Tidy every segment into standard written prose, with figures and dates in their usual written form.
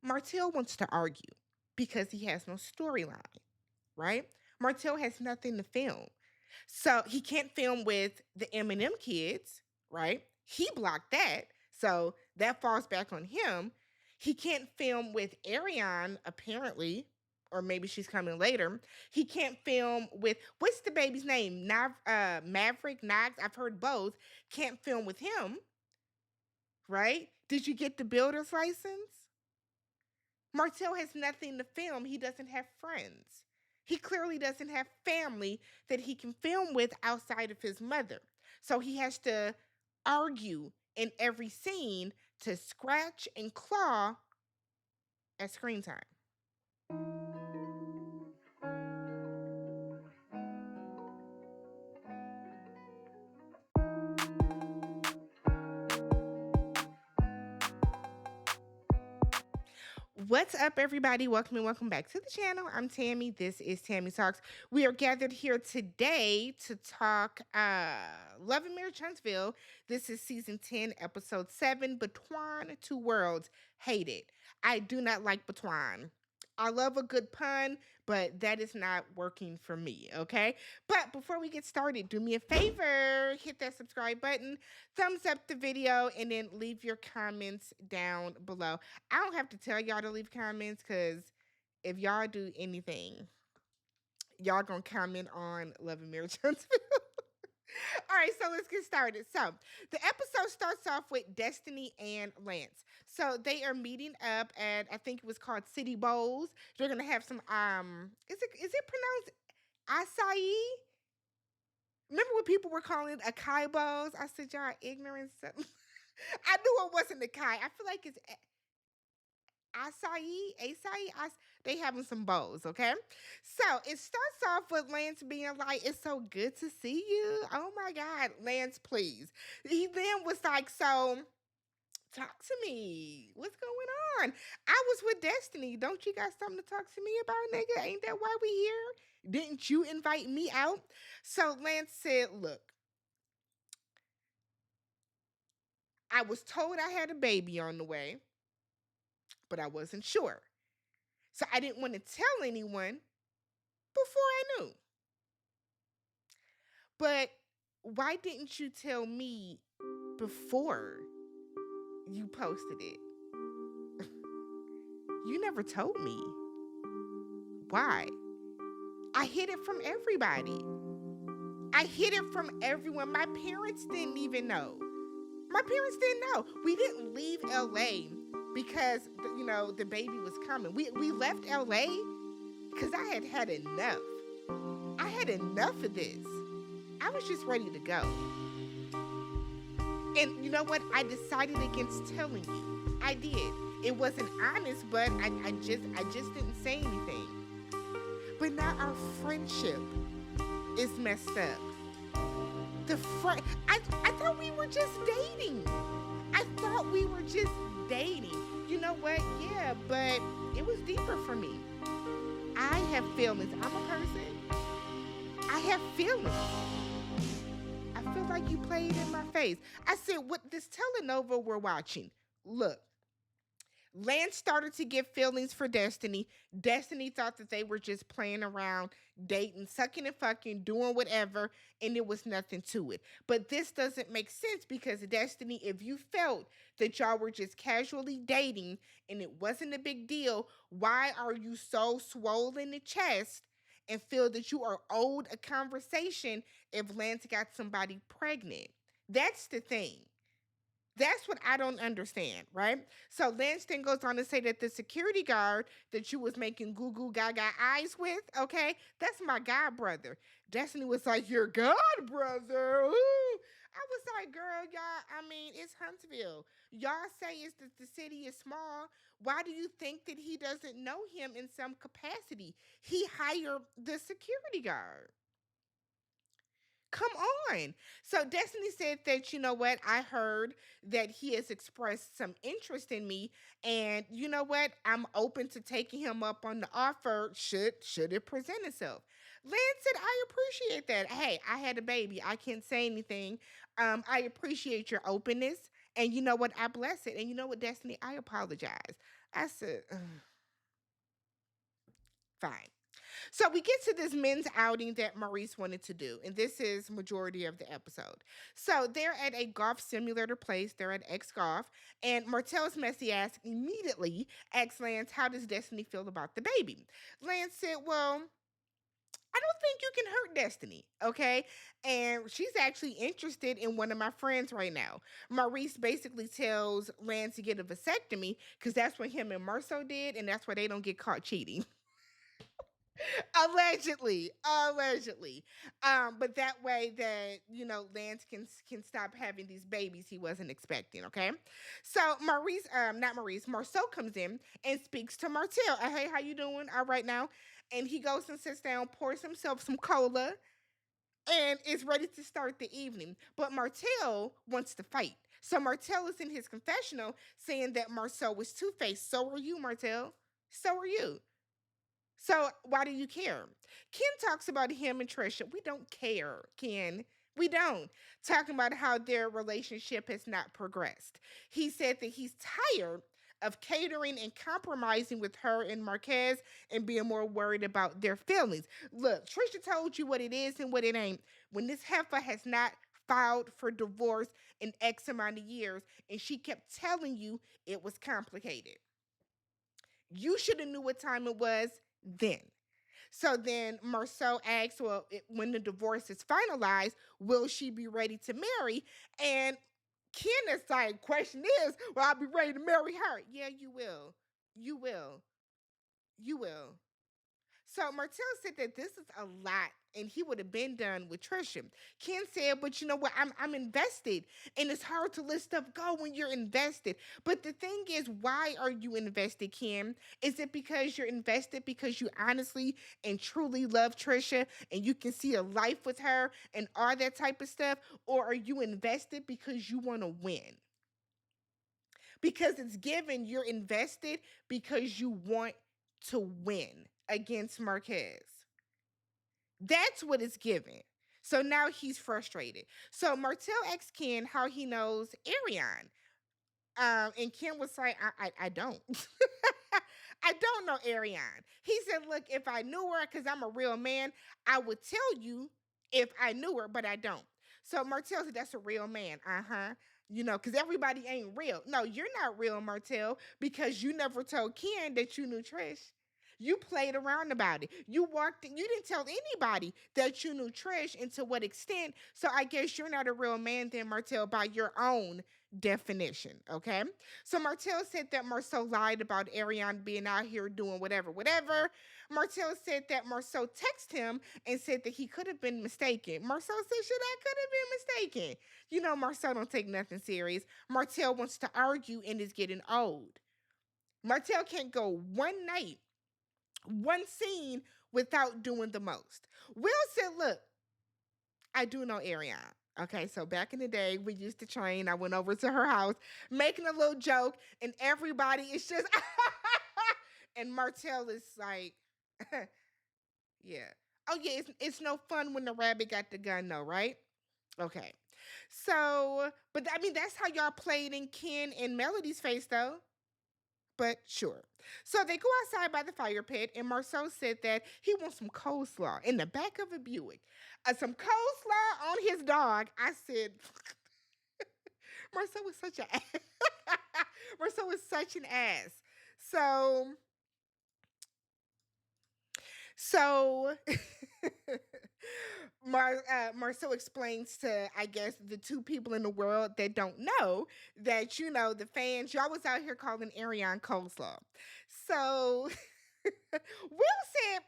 Martell wants to argue because he has no storyline, right? Martell has nothing to film. So he can't film with the Eminem kids, right? He blocked that. So that falls back on him. He can't film with Ariane, apparently, or maybe she's coming later. He can't film with, what's the baby's name? Maverick, Knox. I've heard both. Can't film with him, right? Did you get the builder's license? Martell has nothing to film. He doesn't have friends. He clearly doesn't have family that he can film with outside of his mother. So he has to argue in every scene to scratch and claw at screen time. What's up, everybody? Welcome and welcome back to the channel. I'm Tammy. This is Tammy Talks. We are gathered here today to talk Love and Marriage Huntsville. This is season 10, episode 7, BeTwan Two Worlds. Hate it. I do not like BeTwan. I love a good pun, but that is not working for me, okay? But before we get started, do me a favor, hit that subscribe button, thumbs up the video, and then leave your comments down below. I don't have to tell y'all to leave comments because if y'all do anything, y'all gonna comment on Love and Marriage Huntsville. All right, so let's get started. So the episode starts off with Destiny and Lance. So they are meeting up at, I think it was called City Bowls. They're gonna have some is it pronounced acai? Remember when people were calling it acai bowls? I said y'all ignorant. I knew it wasn't acai. I feel like it's acai. They having some bowls, okay? So it starts off with Lance being like, "It's so good to see you." Oh my God, Lance, please. He then was like, "So talk to me. What's going on? I was with Destiny. Don't you got something to talk to me about, nigga? Ain't that why we here? Didn't you invite me out?" So Lance said, "Look, I was told I had a baby on the way, but I wasn't sure. So I didn't want to tell anyone before I knew. But why didn't you tell me before you posted it? You never told me. Why? I hid it from everybody. I hid it from everyone. My parents didn't even know. My parents didn't know. We didn't leave LA because, the baby was coming. We left LA because I had had enough. I had enough of this. I was just ready to go. And you know what? I decided against telling you. I did. It wasn't honest, but I just didn't say anything. But now our friendship is messed up. I thought we were just dating. I thought we were just dating. You know what? Yeah, but it was deeper for me. I have feelings. I'm a person. I have feelings. I feel like you played in my face. I said, what this telenova we're watching, look, Lance started to get feelings for Destiny. Destiny thought that they were just playing around, dating, sucking and fucking, doing whatever, and there was nothing to it. But this doesn't make sense because Destiny, if you felt that y'all were just casually dating and it wasn't a big deal, why are you so swollen in the chest and feel that you are owed a conversation if Lance got somebody pregnant? That's the thing. That's what I don't understand, right? So Lance then goes on to say that the security guard that you was making goo goo gaga eyes with, okay, that's my god brother. Destiny was like, your god brother. Ooh. I was like, girl, y'all, I mean, it's Huntsville. Y'all say it's that the city is small. Why do you think that he doesn't know him in some capacity? He hired the security guard. Come on. So Destiny said that, you know what? I heard that he has expressed some interest in me. And you know what? I'm open to taking him up on the offer should it present itself. Lance said, I appreciate that. Hey, I had a baby. I can't say anything. I appreciate your openness And you know what? I bless it. And you know what, Destiny? I apologize. I said, "Ugh, fine." So we get to this men's outing that Maurice wanted to do, and this is majority of the episode. So they're at a golf simulator place. They're at X Golf, and Martell's messy ass immediately asks Lance, "How does Destiny feel about the baby?" Lance said, "Well, I don't think you can hurt Destiny, okay?" And she's actually interested in one of my friends right now. Maurice basically tells Lance to get a vasectomy because that's what him and Marceau did, and that's why they don't get caught cheating. Allegedly. But that way that Lance can stop having these babies he wasn't expecting. Okay, so not Maurice, Marceau comes in and speaks to Martell. Hey, how you doing? All right now, and he goes and sits down, pours himself some cola, and is ready to start the evening. But Martell wants to fight. So Martell is in his confessional saying that Marceau was two faced. So are you, Martell. So are you. So why do you care? Ken talks about him and Trisha. We don't care, Ken. We don't. Talking about how their relationship has not progressed. He said that he's tired of catering and compromising with her and Marquez and being more worried about their feelings. Look, Trisha told you what it is and what it ain't. When this heifer has not filed for divorce in X amount of years and she kept telling you it was complicated. You should have knew what time it was then. So then Marceau asks, well, when the divorce is finalized, will she be ready to marry? And Ken is like, question is, well, I'll be ready to marry her. Yeah, you will. You will. You will. So Martell said that this is a lot, and he would have been done with Trisha. Ken said, but you know what? I'm invested, and it's hard to let stuff go when you're invested. But the thing is, why are you invested, Ken? Is it because you're invested because you honestly and truly love Trisha, and you can see a life with her and all that type of stuff, or are you invested because you want to win? Because it's given you're invested because you want to win against Marquez. That's what it's given. So now he's frustrated. So Martell asks Ken how he knows Ariane. And Ken was like, I don't. I don't know Ariane. He said, look, if I knew her, because I'm a real man, I would tell you if I knew her, but I don't. So Martell said, that's a real man. Uh-huh. Because everybody ain't real. No, you're not real, Martell, because you never told Ken that you knew Trish. You played around about it. You walked in, you didn't tell anybody that you knew Trish and to what extent. So I guess you're not a real man then, Martell, by your own definition. Okay. So Martell said that Marceau lied about Ariane being out here doing whatever. Martell said that Marceau texted him and said that he could have been mistaken. Marceau said, shit, I could have been mistaken. Marceau don't take nothing serious. Martell wants to argue and is getting old. Martell can't go one night, one scene without doing the most. Will said, look, I do know Ariane. Okay, so back in the day, we used to train. I went over to her house, making a little joke, and everybody is just, and Martell is like, yeah. Oh yeah, it's no fun when the rabbit got the gun, though, right? Okay. So, but I mean, that's how y'all played in Ken and Melody's face, though. But sure. So they go outside by the fire pit, and Marceau said that he wants some coleslaw in the back of a Buick. Some coleslaw on his dog. I said, Marceau was such an ass. Marceau was such an ass. So, so Marceau explains to, I guess, the two people in the world that don't know that, the fans, y'all was out here calling Ariane coleslaw. So Will said,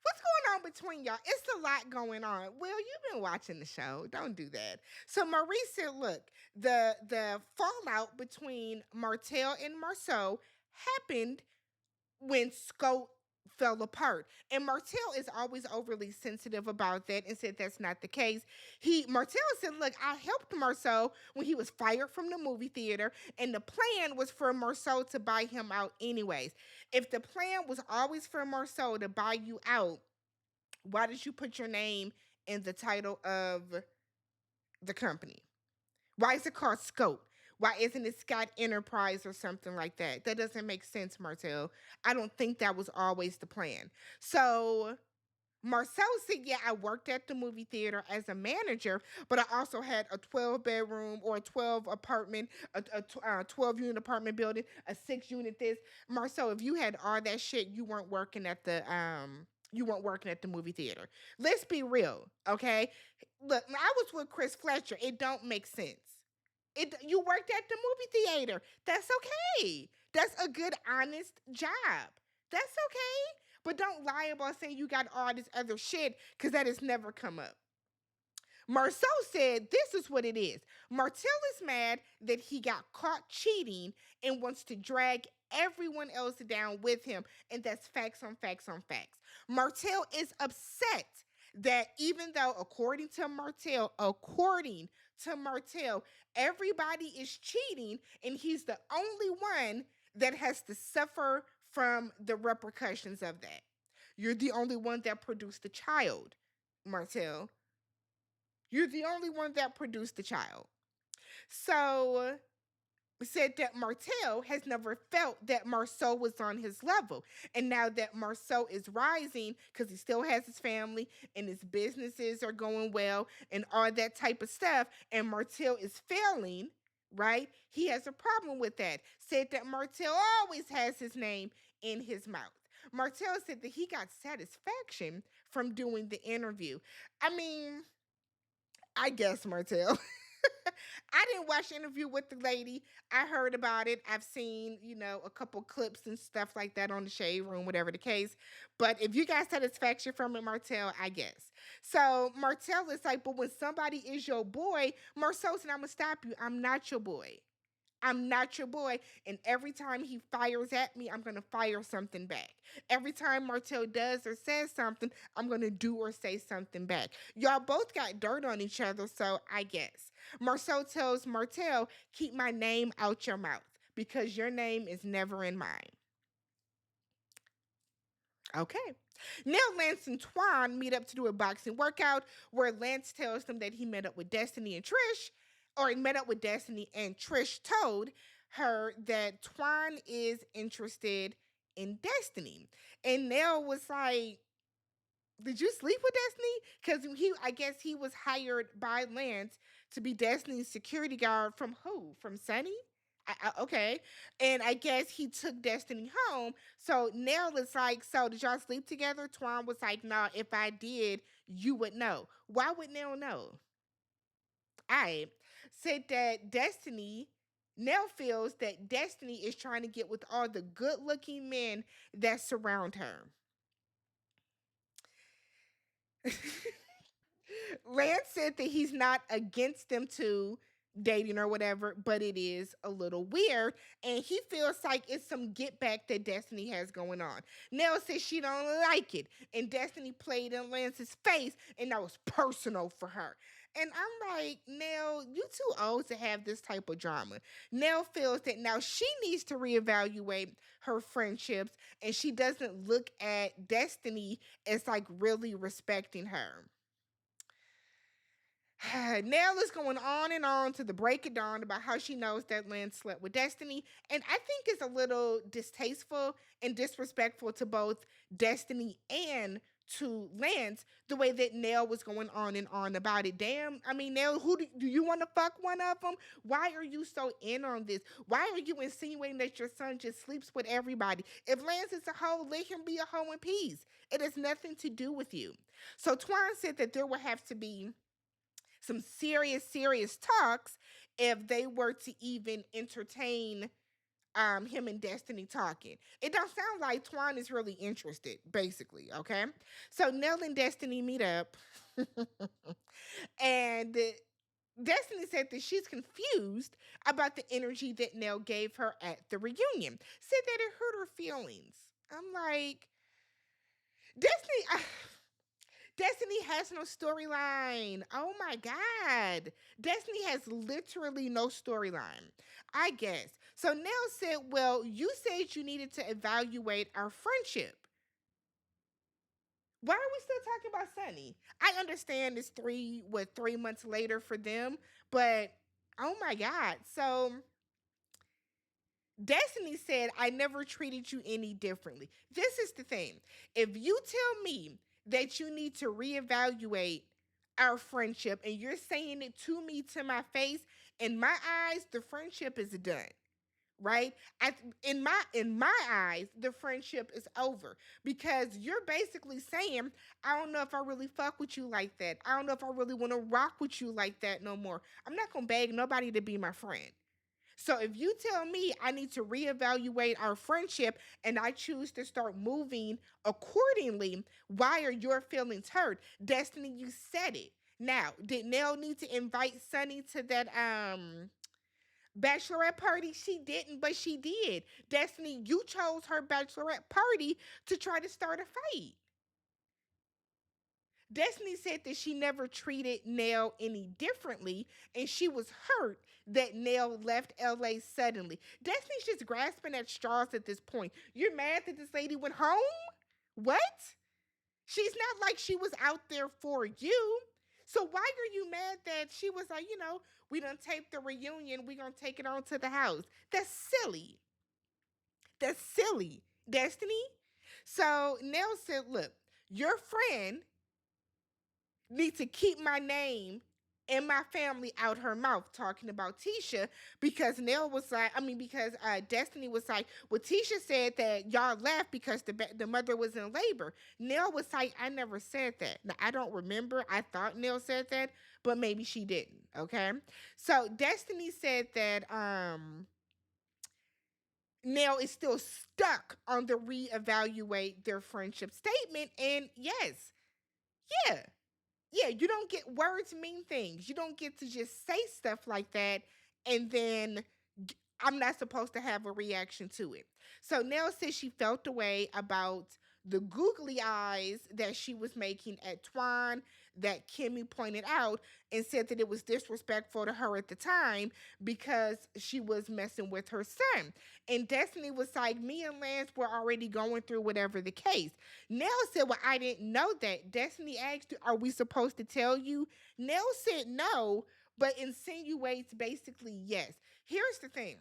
what's going on between y'all? It's a lot going on. Will, you've been watching the show. Don't do that. So Maurice said, look, the fallout between Martell and Marceau happened when Scout fell apart. And Martell is always overly sensitive about that and said that's not the case. Martell said, look, I helped Marceau when he was fired from the movie theater, and the plan was for Marceau to buy him out anyways. If the plan was always for Marceau to buy you out, why did you put your name in the title of the company? Why is it called Scope? Why isn't it Scott Enterprise or something like that? That doesn't make sense, Martell. I don't think that was always the plan. So Marcel said, yeah, I worked at the movie theater as a manager, but I also had a 12 bedroom or a 12 apartment, a 12 unit apartment building, a 6 unit this. Marcel, if you had all that shit, you weren't working at the movie theater. Let's be real, okay? Look, I was with Chris Fletcher. It don't make sense. You worked at the movie theater. That's okay. That's a good, honest job. That's okay. But don't lie about saying you got all this other shit because that has never come up. Marceau said this is what it is. Martell is mad that he got caught cheating and wants to drag everyone else down with him. And that's facts on facts on facts. Martell is upset that even though, according to Martell, everybody is cheating and he's the only one that has to suffer from the repercussions of that. You're the only one that produced the child, Martell. You're the only one that produced the child. So said that Martell has never felt that Marceau was on his level. And now that Marceau is rising, because he still has his family and his businesses are going well and all that type of stuff, and Martell is failing, right? He has a problem with that. Said that Martell always has his name in his mouth. Martell said that he got satisfaction from doing the interview. I mean, I guess Martell. I didn't watch the interview with the lady. I heard about it. I've seen, a couple clips and stuff like that on the Shade Room, whatever the case. But if you got satisfaction from it, Martell, I guess. So Martell is like, but when somebody is your boy, Marceau said, I'm going to stop you. I'm not your boy. I'm not your boy. And every time he fires at me, I'm going to fire something back. Every time Martell does or says something, I'm going to do or say something back. Y'all both got dirt on each other, so I guess. Marceau tells Martell, keep my name out your mouth because your name is never in mine. Okay. Now Lance and Twan meet up to do a boxing workout where Lance tells them that he met up with Destiny and Trish, or he met up with Destiny and Trish told her that Twan is interested in Destiny. And Nell was like, did you sleep with Destiny? Because I guess he was hired by Lance to be Destiny's security guard from who? From Sunny? Okay. And I guess he took Destiny home. So Nell is like, so did y'all sleep together? Twan was like, nah, if I did, you would know. Why would Nell know? I said that Nell feels that Destiny is trying to get with all the good looking men that surround her. Lance said that he's not against them two dating or whatever, but it is a little weird, and he feels like it's some get back that Destiny has going on. Nell says she don't like it, and Destiny played in Lance's face, and that was personal for her. And I'm like, Nell, you too old to have this type of drama. Nell feels that now she needs to reevaluate her friendships, and she doesn't look at Destiny as like really respecting her. Nell is going on and on to the break of dawn about how she knows that Lance slept with Destiny. And I think it's a little distasteful and disrespectful to both Destiny and to Lance the way that Nell was going on and on about it. Damn, I mean, Nell, who do you want to fuck one of them? Why are you so in on this? Why are you insinuating that your son just sleeps with everybody? If Lance is a hoe, let him be a hoe in peace. It has nothing to do with you. So Twan said that there will have to be some serious talks if they were to even entertain him and Destiny talking. It don't sound like Twan is really interested, basically, okay? So Nell and Destiny meet up, and Destiny said that she's confused about the energy that Nell gave her at the reunion. Said that it hurt her feelings. I'm like, Destiny. Destiny has no storyline. Oh my God. Destiny has literally no storyline, I guess. So Nell said, well, you said you needed to evaluate our friendship. Why are we still talking about Sunny? I understand it's 3 months later for them, but Oh my God. So Destiny said, I never treated you any differently. This is the thing. If you tell me that you need to reevaluate our friendship and you're saying it to me to my face, in my eyes, the friendship is done. Right? In my eyes, the friendship is over because you're basically saying, I don't know if I really fuck with you like that. I don't know if I really want to rock with you like that no more. I'm not gonna beg nobody to be my friend. So if you tell me I need to reevaluate our friendship and I choose to start moving accordingly, why are your feelings hurt? Destiny, you said it. Now, did Nell need to invite Sunny to that bachelorette party? She didn't, but she did. Destiny, you chose her bachelorette party to try to start a fight. Destiny said that she never treated Nell any differently, and she was hurt that Nell left LA suddenly. Destiny's just grasping at straws at this point. You're mad that this lady went home? What? She's not like she was out there for you. So why are you mad that she was like, we done taped the reunion, we gonna take it on to the house? That's silly. That's silly, Destiny. So Nell said, look, your friend need to keep my name and my family out her mouth talking about Tisha because Nell was like, because Destiny was like, well, Tisha said that y'all left because the mother was in labor. Nell was like, I never said that. Now, I don't remember. I thought Nell said that, but maybe she didn't. Okay. So Destiny said that Nell is still stuck on the reevaluate their friendship statement. And yes, yeah, you don't get, words mean things. You don't get to just say stuff like that and then I'm not supposed to have a reaction to it. So Nell says she felt the way about the googly eyes that she was making at Twan that Kimmy pointed out and said that it was disrespectful to her at the time because she was messing with her son. And Destiny was like, me and Lance were already going through whatever the case. Nell said, well, I didn't know that. Destiny asked, are we supposed to tell you? Nell said no, but insinuates basically yes. Here's the thing.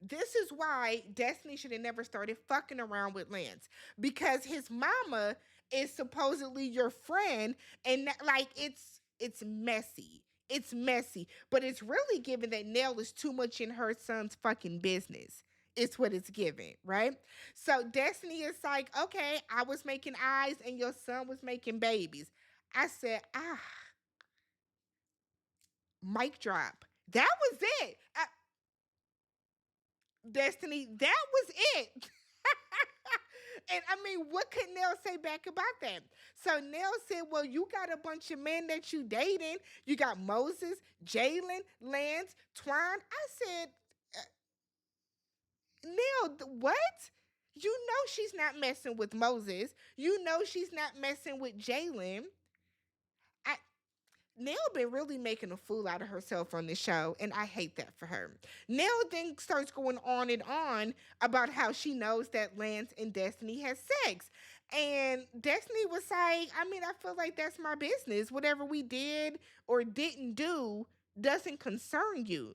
This is why Destiny should have never started fucking around with Lance because his mama is supposedly your friend, and like it's messy. It's messy, but it's really given that Nell is too much in her son's fucking business. It's what it's given, right? So Destiny is like, okay, I was making eyes and your son was making babies. I said, mic drop. That was it. Destiny, that was it. And what could Nell say back about that? So Nell said, well, you got a bunch of men that you dating. You got Moses, Jalen, Lance, Twan. I said, Nell, what? You know she's not messing with Moses. You know she's not messing with Jalen. Nell been really making a fool out of herself on this show, and I hate that for her. Nell then starts going on and on about how she knows that Lance and Destiny has sex. And Destiny was like, I feel like that's my business. Whatever we did or didn't do doesn't concern you.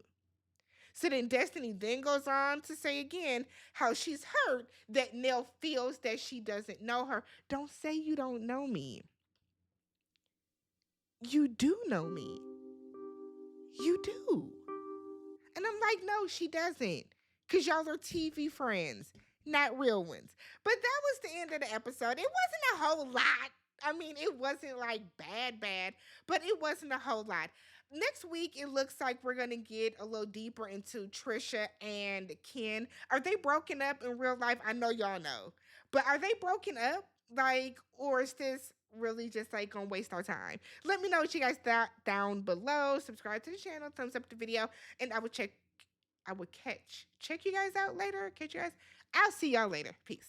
So then Destiny then goes on to say again how she's hurt that Nell feels that she doesn't know her. Don't say you don't know me. You do know me. You do. And I'm like, no, she doesn't. Because y'all are TV friends, not real ones. But that was the end of the episode. It wasn't a whole lot. It wasn't like bad, but it wasn't a whole lot. Next week, it looks like we're going to get a little deeper into Trisha and Ken. Are they broken up in real life? I know y'all know. But are they broken up? Like, or is this really just like gonna waste our time? Let me know what you guys thought down below. Subscribe to the channel, thumbs up the video, and I would check you guys out later. Catch you guys. I'll see y'all later. Peace.